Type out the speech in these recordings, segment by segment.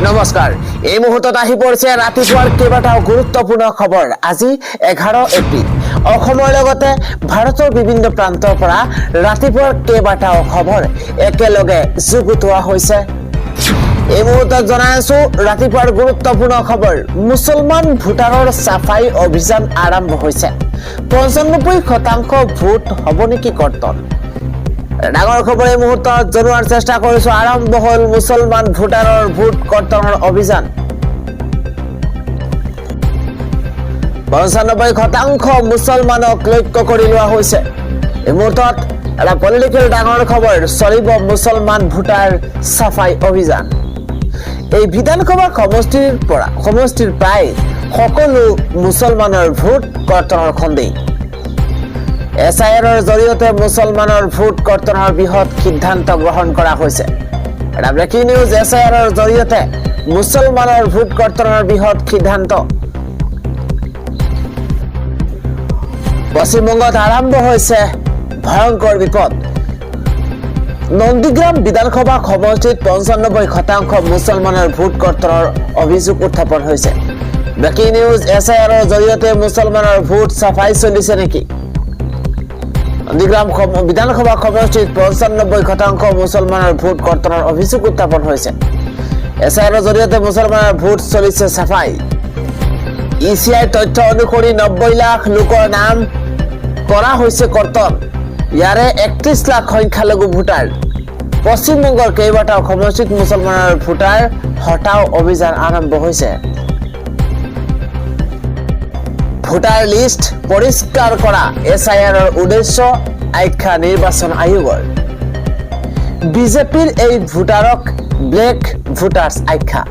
নমস্কাৰ এই মুহূৰ্তত আহি পৰিছে ৰাতিপুৱাৰ কেইবাটাও গুৰুত্বপূৰ্ণ খবৰ আজি 11 এপ্ৰিল অসমৰ লগতে ভাৰতৰ বিভিন্ন প্ৰান্তৰ পৰা ৰাতিপুৱাৰ কেইবাটাও খবৰ একেলগে যুগুতোৱা হৈছে এই মুহূৰ্তত জনাইছো ৰাতিপুৱাৰ গুৰুত্বপূৰ্ণ খবৰ মুছলমান ভোটাৰৰ সাফাই অভিযান আৰম্ভ হৈছে 95% ভোট হ'ব নেকি কৰ্তন ডাঙৰ খবৰ এই মুহূৰ্তত জনোৱাৰ চেষ্টা কৰিছো আৰম্ভ হল মুছলমান ভোটাৰৰ ভোট কৰ্তনৰ অভিযান 95% মুছলমানক লক্ষ্য কৰি লোৱা হৈছে এই মুহূৰ্তত এটা পলিটিকেল ডাঙৰ খবৰ চলিব মুছলমান ভোটাৰ সাফাই অভিযান এই বিধানসভা সমষ্টিৰ প্ৰায় সকলো মুছলমানৰ ভোট কৰ্তনৰ খন্দেই এছআইআৰৰ জৰিয়তে মুছলমানৰ ভোট কৰ্তনৰ বৃহৎ সিদ্ধান্ত গ্ৰহণ কৰা হৈছে এটা ব্ৰেকিং নিউজ এছআইআৰৰ জৰিয়তে মুছলমানৰ ভোট কৰ্তনৰ বৃহৎ সিদ্ধান্ত পশ্চিমবংগত আৰম্ভ হৈছে ভয়ংকৰ বিপদ নন্দীগ্ৰাম বিধানসভা সমষ্টিত 95% মুছলমানৰ ভোট কৰ্তনৰ অভিযোগ উত্থাপন হৈছে ব্ৰেকিং নিউজ এছআইআৰৰ জৰিয়তে মুছলমানৰ ভোট সাফাই চলিছে নেকি নন্দীগ্ৰাম বিধানসভা সমষ্টিত 95% মুছলমানৰ ভোট কৰ্তনৰ অভিযোগ উত্থাপন হৈছে এছআইআৰৰ জৰিয়তে মুছলমানৰ ভোট চলিছে সাফাই ইচিআই তথ্য অনুসৰি 90 লাখ লোকৰ নাম কৰা হৈছে কৰ্তন ইয়াৰে 31 লাখ সংখ্যালঘু ভোটাৰ পশ্চিমবংগৰ কেইবাটাও সমষ্টিত মুছলমানৰ ভোটাৰ হটাও অভিযান আৰম্ভ হৈছে ভোটাৰ লিষ্ট পৰিষ্কাৰ কৰা এছআইআৰৰ উদ্দেশ্য আখ্যা নিৰ্বাচন আয়োগৰ বিজেপিৰ এই ভোটাৰক ব্লেক ভোটাৰ্ছ আখ্যা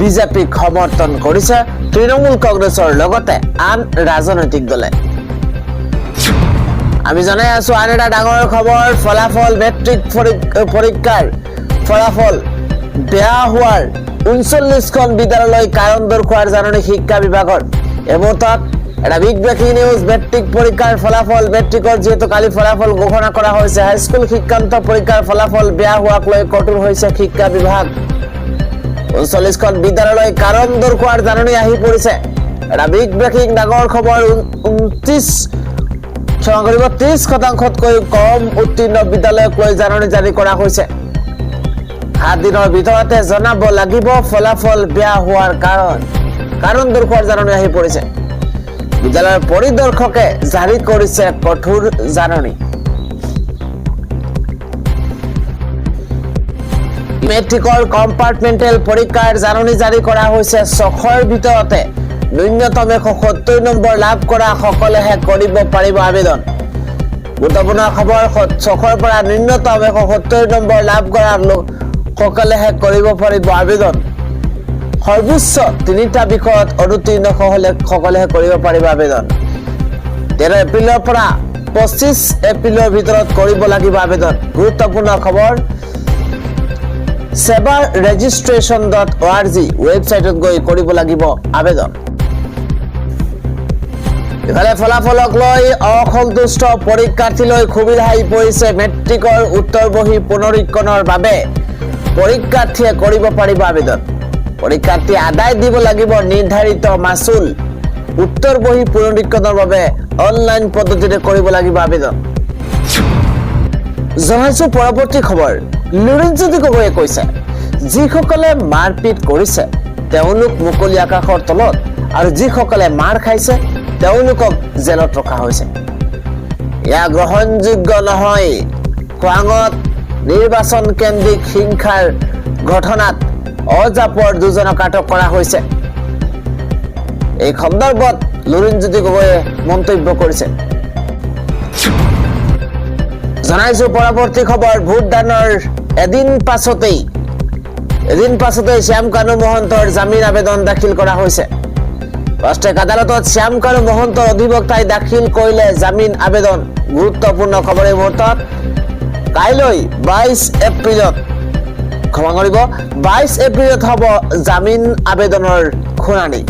বিজেপিক সমৰ্থন কৰিছে তৃণমূল কংগ্ৰেছৰ লগতে আন ৰাজনৈতিক দলে আমি জনাই আছো আন এটা ডাঙৰ খবৰ ফলাফল মেট্ৰিক পৰীক্ষাৰ ফলাফল বেয়া হোৱাৰ 39খন বিদ্যালয় কাৰণ দৰ্শোৱাৰ জাননী শিক্ষা বিভাগৰ এমুহূৰ্তত এটা বিগ ব্ৰেকিং নিউজ মেট্ৰিক পৰীক্ষাৰ ফলাফল মেট্ৰিকৰ যেহেতু কালি ফলাফল ঘোষণা কৰা হৈছে হাইস্কুল শিক্ষান্ত পৰীক্ষাৰ ফলাফল বেয়া হোৱাক লৈ কঠোৰ হৈছে শিক্ষা বিভাগ 39খন বিদ্যালয় কাৰণ দৰ্শোৱাৰ জাননী আহি পৰিছে এটা বিগ ব্ৰেকিং ডাঙৰ খবৰ 30%তকৈ কম উত্তীৰ্ণ বিদ্যালয়ক লৈ জাননী জাৰি কৰা হৈছে 7 দিনৰ ভিতৰতে জনাব লাগিব ফলাফল বেয়া হোৱাৰ কাৰণ দৰ্শোৱাৰ জাননী আহি পৰিছে বিদ্যালয়ৰ পৰিদৰ্শকে জাৰি কৰিছে কঠোৰ জাননী মেট্ৰিকৰ কম্পাৰ্টমেণ্টেল পৰীক্ষাৰ জাননী জাৰি কৰা হৈছে 6ৰ ভিতৰতে ন্যূনতম 170 নম্বৰ লাভ কৰা সকলেহে কৰিব পাৰিব আবেদন গুৰুত্বপূৰ্ণ খবৰ 6ৰ পৰা ন্যূনতম 170 নম্বৰ লাভ কৰা সকলেহে কৰিব পাৰিব আবেদন সৰ্বোচ্চ 3টা বিষয়ত অনুত্তীৰ্ণ সকলেহে কৰিব পাৰিব আবেদন 13 এপ্ৰিলৰ পৰা 25 এপ্ৰিলৰ ভিতৰত কৰিব লাগিব আবেদন গুৰুত্বপূৰ্ণ খবৰ sevaregistration.org ৱেবছাইটত গৈ কৰিব লাগিব আবেদন ইফালে ফলাফলক লৈ অসন্তুষ্ট পৰীক্ষাৰ্থীলৈ সুবিধাই পৰিছে মেট্ৰিকৰ উত্তৰ বহী পুনৰীক্ষণৰ বাবে পৰীক্ষাৰ্থীয়ে কৰিব পাৰিব আবেদন পৰীক্ষাৰ্থী আদায় দিব লাগিব নিৰ্ধাৰিত মাচুল উত্তৰ বহী পুনৰীক্ষণৰ বাবে অনলাইন পদ্ধতিৰে কৰিব লাগিব আবেদন জনাইছো পৰৱৰ্তী খবৰ লুৰিনজ্যোতি গগৈয়ে কৈছে যিসকলে মাৰপিট কৰিছে তেওঁলোক মুকলি আকাশৰ তলত আৰু যিসকলে মাৰ খাইছে তেওঁলোকক জেলত ৰখা হৈছে ইয়া গ্ৰহণযোগ্য নহয় খোৱাঙত নিৰ্বাচন কেন্দ্ৰিক হিংসাৰ ঘটনাত অজাপৰ দুজনক আটক কৰা হৈছে এই সন্দৰ্ভত লুৰিনজ্যোতি গগৈয়ে মন্তব্য কৰিছে জনাইছো পৰৱৰ্তী খবৰ ভোটদানৰ এদিন পাছতেই শ্যাম কানু মহন্তৰ জামিন আবেদন দাখিল কৰা হৈছে ৰাষ্ট্ৰীয় আদালতত শ্যাম কানু মহন্তৰ অধিবক্তাই দাখিল কৰিলে জামিন আবেদন গুৰুত্বপূৰ্ণ খবৰ এই মুহূৰ্তত কাইলৈ 22 এপ্ৰিলত হ'ব জামিন আবেদনৰ শুনানি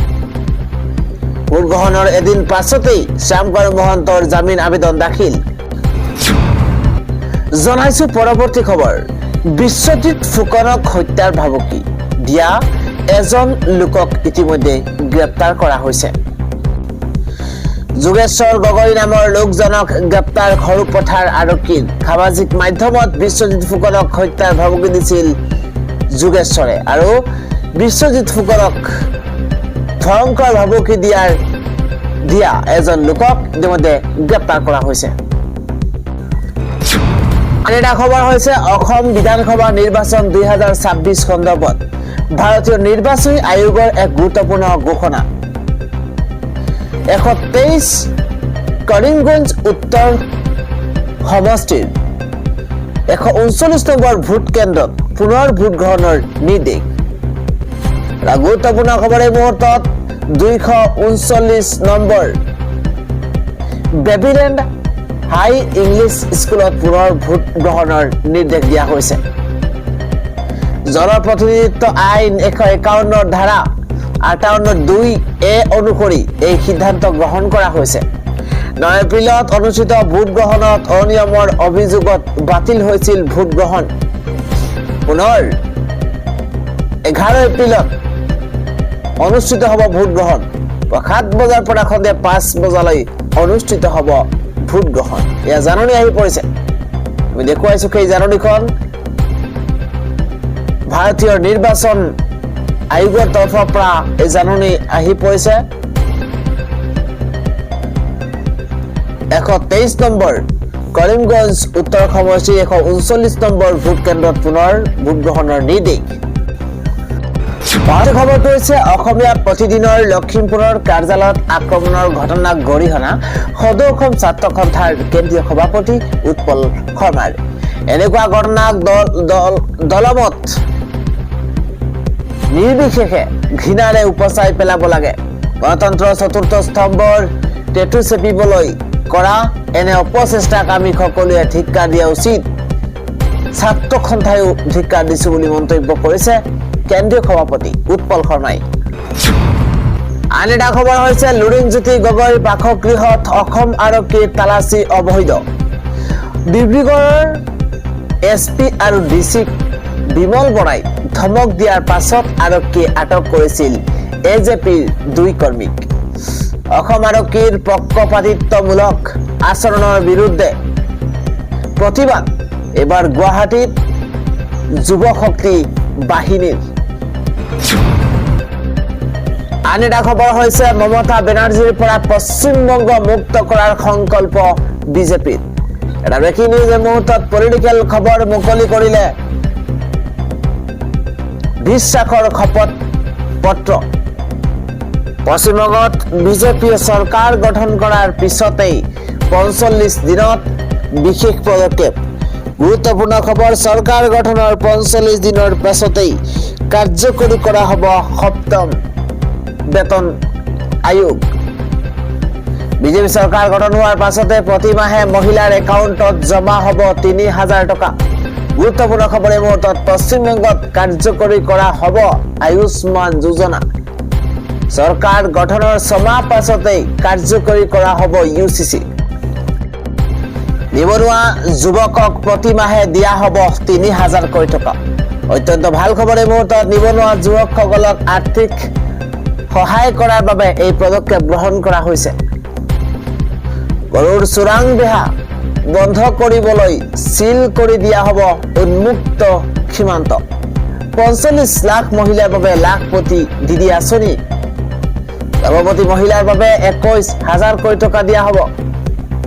ভোট গ্ৰহণৰ এদিন পাছতেই শ্যাম কানু মহন্তৰ জামিন আবেদন দাখিল জনাইছো পৰৱৰ্তী খবৰ বিশ্বজিৎ ফুকনক হত্যাৰ ভাবুকি দিয়া এজন লোকক ইতিমধ্যে গ্ৰেপ্তাৰ কৰা হৈছে। যোগেশ্বৰ গগৈ নামৰ লোকজনক গ্ৰেপ্তাৰ খৰুপথাৰ আৰক্ষীৰ। সামাজিক মাধ্যমত বিশ্বজিৎ ফুকনক হত্যাৰ ভাবুকি দিছিল যোগেশ্বৰে আৰু বিশ্বজিৎ ফুকনক ভয়ংকৰ ভাবুকি দিয়া এজন লোকক ইতিমধ্যে গ্ৰেপ্তাৰ কৰা হৈছে। আন এটা খবৰ হৈছে অসম বিধানসভা নিৰ্বাচন 2026 সন্দৰ্ভত ভাৰতীয় নিৰ্বাচনী আয়োগৰ এক গুৰুত্বপূৰ্ণ ঘোষণা। 123 কৰিমগঞ্জ উত্তৰ সমষ্টিৰ 139 নম্বৰ ভোট কেন্দ্ৰত পুনৰ ভোট গ্ৰহণৰ নিৰ্দেশ। গুৰুত্বপূৰ্ণ খবৰ এই মুহূৰ্তত 239 নম্বৰ বেবিলেণ্ড হাই ইংলিছ স্কুলত পুনৰ ভোট গ্ৰহণৰ নিৰ্দেশ দিয়া হৈছে। জনপ্ৰতিনিধিত্ব আইন 151 ধাৰা 58(2)(a) অনুসৰি এই সিদ্ধান্ত গ্ৰহণ কৰা হৈছে। 9 এপ্ৰিলত অনুষ্ঠিত ভোট গ্ৰহণত অনিয়মৰ অভিযোগত বাতিল হৈছিল ভোট গ্ৰহণ। পুনৰ 11 এপ্ৰিলত অনুষ্ঠিত হ'ব ভোট গ্ৰহণ। 7 বজাৰ পৰা সন্ধিয়া 5 বজালৈ অনুষ্ঠিত হ'ব ভোট গ্ৰহণ। এয়া জাননী আহি পৰিছে। আমি দেখুৱাইছো সেই জাননীখন ভাৰতীয় নিৰ্বাচন আয়োগৰ তৰফৰ পৰা এই জাননী আহি পৰিছে। 123 নম্বৰ কৰিমগঞ্জ উত্তৰ সমষ্টিৰ 139 নম্বৰ ভোট কেন্দ্ৰত পুনৰ ভোট গ্ৰহণৰ নিৰ্দেশ। খবৰটো হৈছে অসমীয়া প্ৰতিদিনৰ লখিমপুৰৰ কাৰ্যালয়ত আক্ৰমণৰ ঘটনাক গৰিহণা সদৌ অসম ছাত্ৰ সন্থাৰ কেন্দ্ৰীয় সভাপতি উৎপল শৰ্মাৰ। এনেকুৱা ঘটনাক দলমত নিৰ্বিশেষে ঘৃণাৰে উপচাই পেলাব লাগে। গণতন্ত্ৰৰ চতুৰ্থ স্তম্ভৰ টেটু চেপিবলৈ কৰা এনে অপচেষ্টাক আমি সকলোৱে ধিক্কাৰ দিয়া উচিত। ছাত্ৰ সন্থায়ো ধিক্কাৰ দিছো বুলি মন্তব্য কৰিছে কেন্দ্ৰীয় সভাপতি উৎপল শৰ্মাই। আন এটা খবৰ হৈছে লুৰিণজ্যোতি গগৈৰ বাসগৃহত অসম আৰক্ষীৰ তালাচী অবৈধ। ডিব্ৰুগড়ৰ SP আৰু DC বিমল বৰাই ধমক দিয়াৰ পাছত আৰক্ষীয়ে আটক কৰিছিল AJPৰ 2 কৰ্মীক। অসম আৰক্ষীৰ পক্ষপাতিত্বমূলক আচৰণৰ বিৰুদ্ধে প্ৰতিবাদ এবাৰ গুৱাহাটীত যুৱ শক্তি বাহিনীৰ। আন এটা খবৰ হৈছে মমতা বেনাৰ্জীৰ পৰা পশ্চিমবংগ মুক্ত কৰাৰ সংকল্প বিজেপিৰ। এটা ব্ৰেকিং নিউজ এই মুহূৰ্তত পলিটিকেল খবৰ মুকলি কৰিলে বিশ্বাসৰ শপত পত্ৰ। পশ্চিমবংগত বিজেপিয়ে চৰকাৰ গঠন কৰাৰ পিছতেই 45 দিনত বিশেষ পদক্ষেপ। গুৰুত্বপূৰ্ণ খবৰ চৰকাৰ গঠনৰ 45 দিনৰ পাছতেই কাৰ্যকৰী কৰা হ'ব 7ম বেতন আয়োগ। বিজেপি চৰকাৰ গঠন হোৱাৰ পাছতে প্ৰতি মাহে মহিলাৰ একাউণ্টত জমা হ'ব 3000 টকা। গুৰুত্বপূৰ্ণ খবৰ এই মুহূৰ্তত পশ্চিমবংগত কাৰ্যকৰী কৰা হ'ব আয়ুষ্মান যোজনা। চৰকাৰ গঠনৰ 6 মাহ পাছতেই কাৰ্যকৰী কৰা হ'ব UCC। নিবনুৱা যুৱকক প্ৰতি মাহে দিয়া হ'ব 3000 টকা। অত্যন্ত ভাল খবৰ এই মুহূৰ্তত নিবনুৱা যুৱকসকলক আৰ্থিক সহায় কৰাৰ বাবে এই পদক্ষেপ গ্ৰহণ কৰা হৈছে। গৰুৰ চোৰাং বেহা বন্ধ কৰিবলৈ চিল কৰি দিয়া হ'ব উন্মুক্ত সীমান্ত। 45 লাখ মহিলাৰ বাবে লাখপতি দিদি আঁচনি। গৰ্ভৱতী মহিলাৰ বাবে 21,000 টকা দিয়া হ'ব।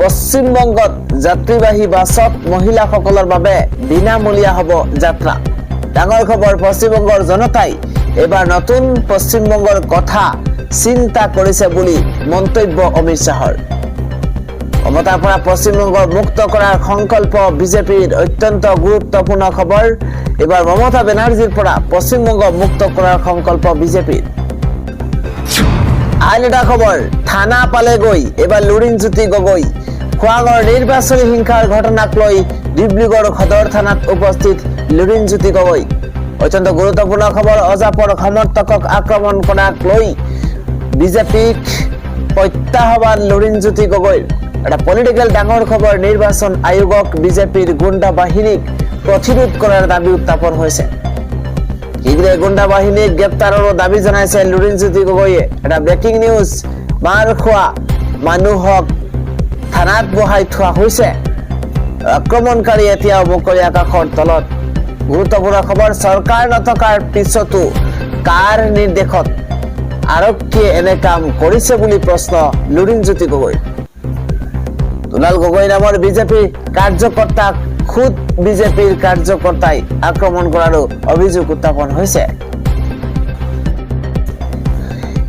পশ্চিমবংগত যাত্ৰীবাহী বাছত মহিলাসকলৰ বাবে বিনামূলীয়া হ'ব যাত্ৰা। ডাঙৰ খবৰ পশ্চিমবংগৰ জনতাই এবাৰ নতুন পশ্চিমবংগৰ কথা চিন্তা কৰিছে বুলি মন্তব্য অমিত শ্বাহৰ। মমতাৰ পৰা পশ্চিমবংগ মুক্ত কৰাৰ সংকল্প বিজেপিৰ অত্যন্ত গুৰুত্বপূৰ্ণ খবৰ। এবাৰ মমতা বেনাৰ্জীৰ পৰা পশ্চিমবংগ মুক্ত কৰাৰ সংকল্প বিজেপিৰ। আন এটা খবৰ থানা পালেগৈ এবাৰ লুৰিণজ্যোতি গগৈ। খোৱাঙৰ নিৰ্বাচনী হিংসাৰ ঘটনাক লৈ ডিব্ৰুগড় সদৰ থানাত উপস্থিত লুৰিণজ্যোতি গগৈ। অত্যন্ত গুৰুত্বপূৰ্ণ খবৰ অজাপৰ সমৰ্থকক আক্ৰমণ কৰাক লৈ বিজেপিক প্ৰত্যাহ্বান লুৰিণজ্যোতি গগৈৰ। এটা পলিটিকেল ডাঙৰ খবৰ নিৰ্বাচন আয়োগক বিজেপিৰ গুণ্ডা বাহিনীক প্ৰতিৰোধ কৰাৰ দাবী উত্থাপন হৈছে। শীঘ্ৰে গুণ্ডা বাহিনীক গ্ৰেপ্তাৰৰ দাবী জনাইছে লুৰিণজ্যোতি গগৈয়ে। এটা ব্ৰেকিং নিউজ, মাৰ খোৱা মানুহক থানাত বহাই থোৱা হৈছে, আক্ৰমণকাৰী এতিয়াও মুকলি আকাশৰ তলত। গুৰুত্বপূৰ্ণ খবৰ, চৰকাৰ নথকাৰ পিছতো কাৰ নিৰ্দেশত আৰক্ষীয়ে এনে কাম কৰিছে বুলি প্ৰশ্ন লুৰিণজ্যোতি গগৈ। দুলাল গগৈ নামৰ বিজেপিৰ কাৰ্যকৰ্তাক খুদ বিজেপিৰ কাৰ্যকৰ্তাই আক্ৰমণ কৰাৰো অভিযোগ উত্থাপন হৈছে।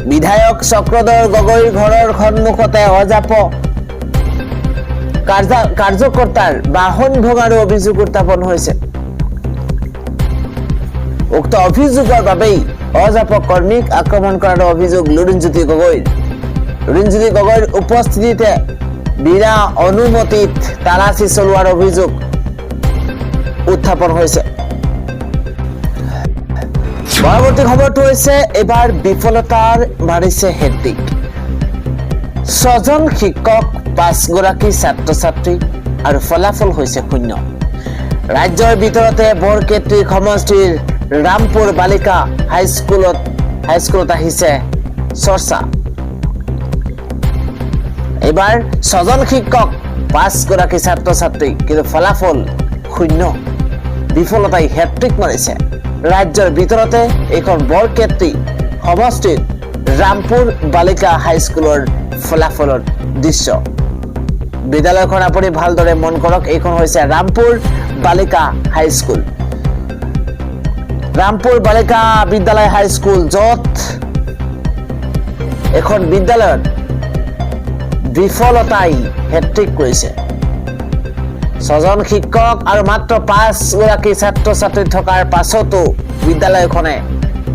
বিধায়ক চক্ৰধৰ গগৈৰ ঘৰৰ সন্মুখতে অজাপ কাৰ্যকৰ্তাৰ বাহন ভঙাৰো অভিযোগ উত্থাপন হৈছে। উক্ত অভিযোগৰ বাবেই অজাপ কৰ্মীক আক্ৰমণ কৰাৰ অভিযোগ লুৰিণজ্যোতি গগৈৰ। লুৰিণজ্যোতি গগৈৰ উপস্থিতিতে বিনা অনুমতিত তালাচী চলোৱাৰ অভিযোগ উত্থাপন হৈছে। পৰৱৰ্তী খবৰটো হৈছে এবাৰ বিফলতাৰ মাৰিছে হেট্ৰিক। 6জন শিক্ষক, 5 গৰাকী ছাত্ৰ ছাত্ৰী আৰু ফলাফল হৈছে 0। ৰাজ্যৰ ভিতৰতে বৰক্ষেত্ৰী সমষ্টিৰ ৰামপুৰ বালিকা হাইস্কুলত আহিছে চৰ্চা। এবাৰ 6জন শিক্ষক, 5 গৰাকী ছাত্ৰ ছাত্ৰী, কিন্তু ফলাফল 0। বিফলতাই হেট্ৰিক মাৰিছে। ৰাজ্যৰ ভিতৰতে এইখন বৰক্ষেত্ৰী সমষ্টিৰ ৰামপুৰ বালিকা হাইস্কুলৰ ফলাফলৰ দৃশ্য। বিদ্যালয়খন আপুনি ভালদৰে মন কৰক, এইখন হৈছে ৰামপুৰ বালিকা হাইস্কুল। ৰামপুৰ বালিকা বিদ্যালয় হাইস্কুল, য'ত এখন বিদ্যালয়ত বিফলতাই হেট্ৰিক কৰিছে। 6জন শিক্ষক আৰু মাত্ৰ 5 গৰাকী ছাত্ৰ ছাত্ৰী থকাৰ পাছতো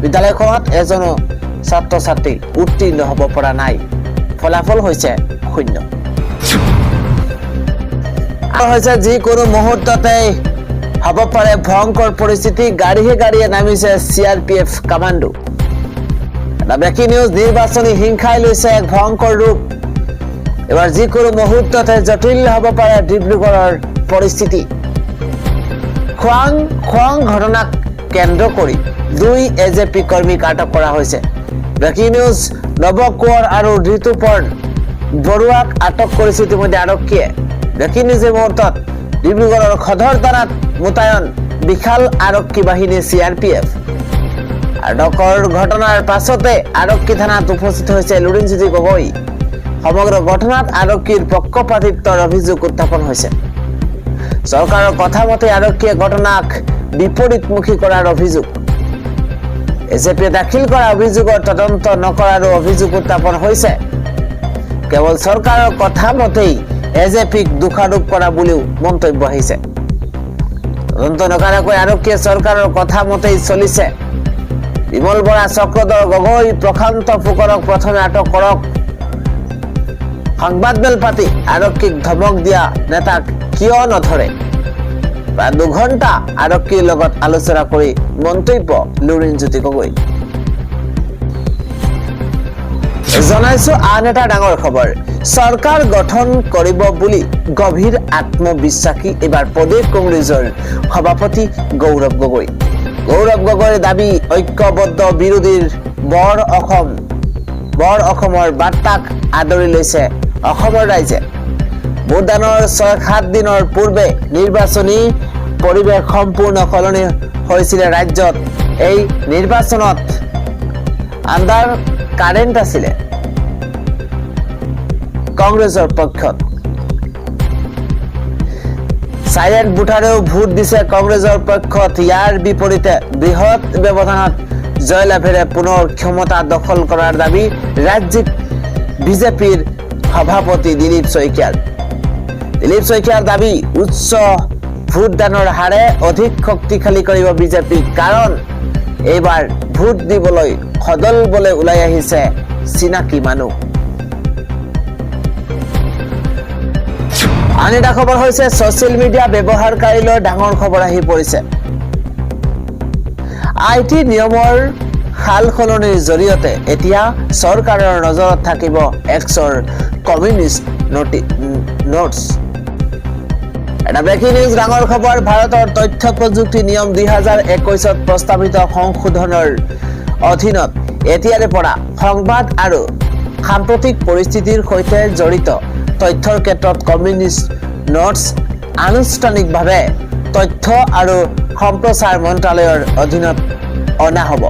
বিদ্যালয়খনত এজনো ছাত্ৰ ছাত্ৰী উত্তীৰ্ণ হ'ব পৰা নাই। ফলাফল হৈছে 0। হৈছে যিকোনো মুহূৰ্ততে হ'ব পাৰে ভয়ংকৰ পৰিস্থিতি, গাড়ীয়ে নামিছে CRPF কামাণ্ডো। এটা ব্ৰেকিং নিউজ, নিৰ্বাচনী হিংসাই লৈছে এক ভয়ংকৰ ৰূপ। এবাৰ যিকোনো মুহূৰ্ততে জটিল হ'ব পাৰে ডিব্ৰুগড়ৰ পৰিস্থিতি। খোৱাং ঘটনাক কেন্দ্ৰ কৰি 2 AJP কৰ্মীক আটক কৰা হৈছে। ব্ৰেকিং নিউজ, নৱ কোঁৱৰ আৰু ঋতুপৰ্ণ বৰুৱাক আটক কৰিছে ইতিমধ্যে আৰক্ষীয়ে। ব্ৰেকিং নিউজ, এই মুহূৰ্তত ডিব্ৰুগড়ৰ সদৰ থানাত মোতায়েন বিশাল আৰক্ষী বাহিনী CRPF। আটকৰ ঘটনাৰ পাছতে আৰক্ষী থানাত উপস্থিত হৈছে লুৰিণজ্যোতি গগৈ। সমগ্ৰ ঘটনাত আৰক্ষীৰ পক্ষপাতিত্বৰ অভিযোগ উত্থাপন হৈছে। চৰকাৰৰ কথা মতে আৰক্ষীয়ে ঘটনাক বিপৰীতমুখী কৰাৰ অভিযোগ। AJPয়ে দাখিল কৰা অভিযোগৰ তদন্ত নকৰাৰো অভিযোগ উত্থাপন হৈছে। কেৱল চৰকাৰৰ কথা মতেই AJPক দোষাৰোপ কৰা বুলিও মন্তব্য আহিছে। তদন্ত নকৰাকৈ আৰক্ষীয়ে চৰকাৰৰ কথা মতেই চলিছে। বিমল বৰা, চক্ৰধৰ গগৈ, প্ৰশান্ত ফুকনক প্ৰথমে আটক কৰক। সংবাদমেল পাতি আৰক্ষীক ধমক দিয়া নেতাক কিয় নধৰে? প্ৰায় 2 ঘণ্টা আৰক্ষীৰ লগত আলোচনা কৰি মন্তব্য লুৰিণজ্যোতি গগৈ। জনাইছো আন এটা ডাঙৰ খবৰ, চৰকাৰ গঠন কৰিব বুলি গভীৰ আত্মবিশ্বাসী এবাৰ প্ৰদেশ কংগ্ৰেছৰ সভাপতি গৌৰৱ গগৈ। গৌৰৱ গগৈৰ দাবী, ঐক্যবদ্ধ বিৰোধীৰ বৰ অসমৰ বাৰ্তাক আদৰি লৈছে অসমৰ ৰাইজে। ভোটদানৰ 6-7 দিনৰ পূৰ্বে নিৰ্বাচনী পৰিৱেশ সম্পূৰ্ণ সলনি হৈছিলে ৰাজ্যত। এই নিৰ্বাচনত আণ্ডাৰ কাৰেণ্ট আছিলে কংগ্ৰেছৰ পক্ষত। সাইলেন্ট ভোটাৰেও ভোট দিছে কংগ্ৰেছৰ পক্ষত। ইয়াৰ বিপৰীতে বৃহৎ ব্যৱধানত জয়লাভেৰে পুনৰ ক্ষমতা দখল কৰাৰ দাবী ৰাজ্যিক বিজেপিৰ সভাপতি দিলীপ শইকীয়াৰ। দিলীপ শইকীয়াৰ দাবী, উচ্চ ভোটদানৰ হাৰে অধিক শক্তিশালী কৰিব বিজেপি, কাৰণ এইবাৰ ভোট দিবলৈ সদলবলে ওলাই আহিছে চিনাকি মানুহ। আন এটা খবৰ হৈছে ছচিয়েল মিডিয়া ব্যৱহাৰকাৰীলৈ ডাঙৰ খবৰ আহি পৰিছে। IT নিয়মৰ সাল সলনিৰ জৰিয়তে এতিয়া চৰকাৰৰ নজৰত থাকিব এক্সৰ কমিউনিষ্ট নোটছ। এটা ব্ৰেকিং নিউজ ডাঙৰ খবৰ ভাৰতৰ তথ্য প্ৰযুক্তি নিয়ম 2021ত প্ৰস্তাৱিত সংশোধনৰ অধীনত এতিয়াৰে পৰা সংবাদ আৰু সাম্প্ৰতিক পৰিস্থিতিৰ সৈতে জড়িত তথ্যৰ ক্ষেত্ৰত কমিউনিষ্ট নোটছ আনুষ্ঠানিকভাৱে তথ্য আৰু সম্প্ৰচাৰ মন্ত্ৰালয়ৰ অধীনত অনা হ'ব।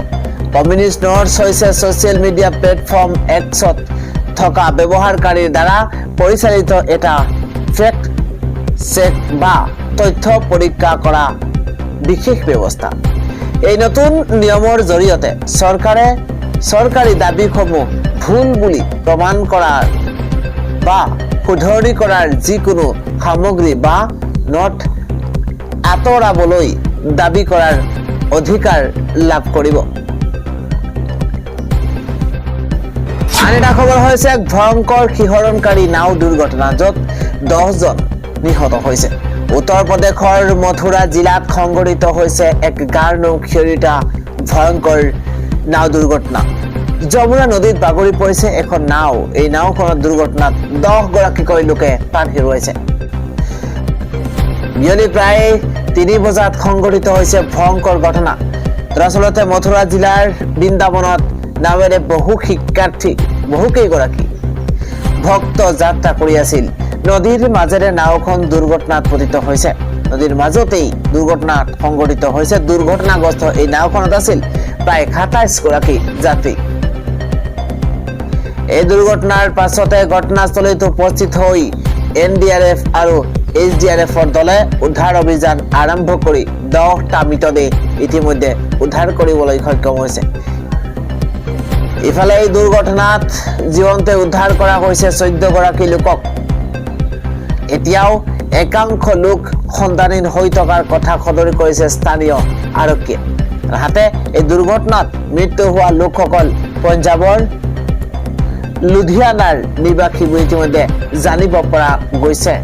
কমিউনিষ্ট নোটছ হৈছে ছ'চিয়েল মিডিয়া প্লেটফৰ্ম এক্সত থকা ব্যৱহাৰকাৰীৰ দ্বাৰা পৰিচালিত এটা ফেক্ট চেক বা তথ্য পৰীক্ষা কৰা বিশেষ ব্যৱস্থা। এই নতুন নিয়মৰ জৰিয়তে চৰকাৰে চৰকাৰী দাবীসমূহ ভুল বুলি প্ৰমাণ কৰাৰ বা শুধৰণি কৰাৰ যিকোনো সামগ্ৰী বা নোট আঁতৰাবলৈ দাবী কৰাৰ অধিকাৰ লাভ কৰিব। আন এটা খবৰ হৈছে এক ভয়ংকৰ শিহৰণকাৰী নাও দুৰ্ঘটনা য'ত 10 জন নিহত হৈছে। উত্তৰ প্ৰদেশৰ মথুৰা জিলাত সংঘটিত হৈছে এক গাঢ়-নৌশীৰিত ভয়ংকৰ নাও দুৰ্ঘটনা। যমুনা নদীত বাগৰি পৰিছে এখন নাও। এই নাওখনৰ দুৰ্ঘটনাত 10 গৰাকীকৈ লোকে প্ৰাণ হেৰুৱাইছে। বিয়লি প্ৰায় 3 বজাত সংঘটিত হৈছে ভয়ংকৰ ঘটনা। দৰাচলতে মথুৰা জিলাৰ বৃন্দাবনত নাৱেৰে বহুকেইগৰাকী ভক্ত যাত্ৰা কৰি আছিল। নদীৰ মাজেৰে নাওখন দুৰ্ঘটনাত পতিত হৈছে। নদীৰ মাজতেই দুৰ্ঘটনাত সংঘটিত হৈছে। দুৰ্ঘটনাগ্ৰস্ত এই নাওখনত আছিল প্ৰায় 27 গৰাকী যাত্ৰী। এই দুৰ্ঘটনাৰ পাছতে ঘটনাস্থলীত উপস্থিত হৈ NDRF আৰু SDRFৰ দলে উদ্ধাৰ অভিযান আৰম্ভ কৰি 10টা মৃতদেহ ইতিমধ্যে উদ্ধাৰ কৰিবলৈ সক্ষম হৈছে। ইফালে এই দুৰ্ঘটনাত জীৱন্তে উদ্ধাৰ কৰা হৈছে 14 গৰাকী লোকক। এতিয়াও একাংশ লোক সন্ধানহীন হৈ থকাৰ কথা সদৰি কৰিছে স্থানীয় আৰক্ষীয়ে। আনহাতে এই দুৰ্ঘটনাত মৃত্যু হোৱা লোকসকল পঞ্জাৱৰ লুধিয়ানাৰ নিবাসী বুলি ইতিমধ্যে জানিব পৰা গৈছে।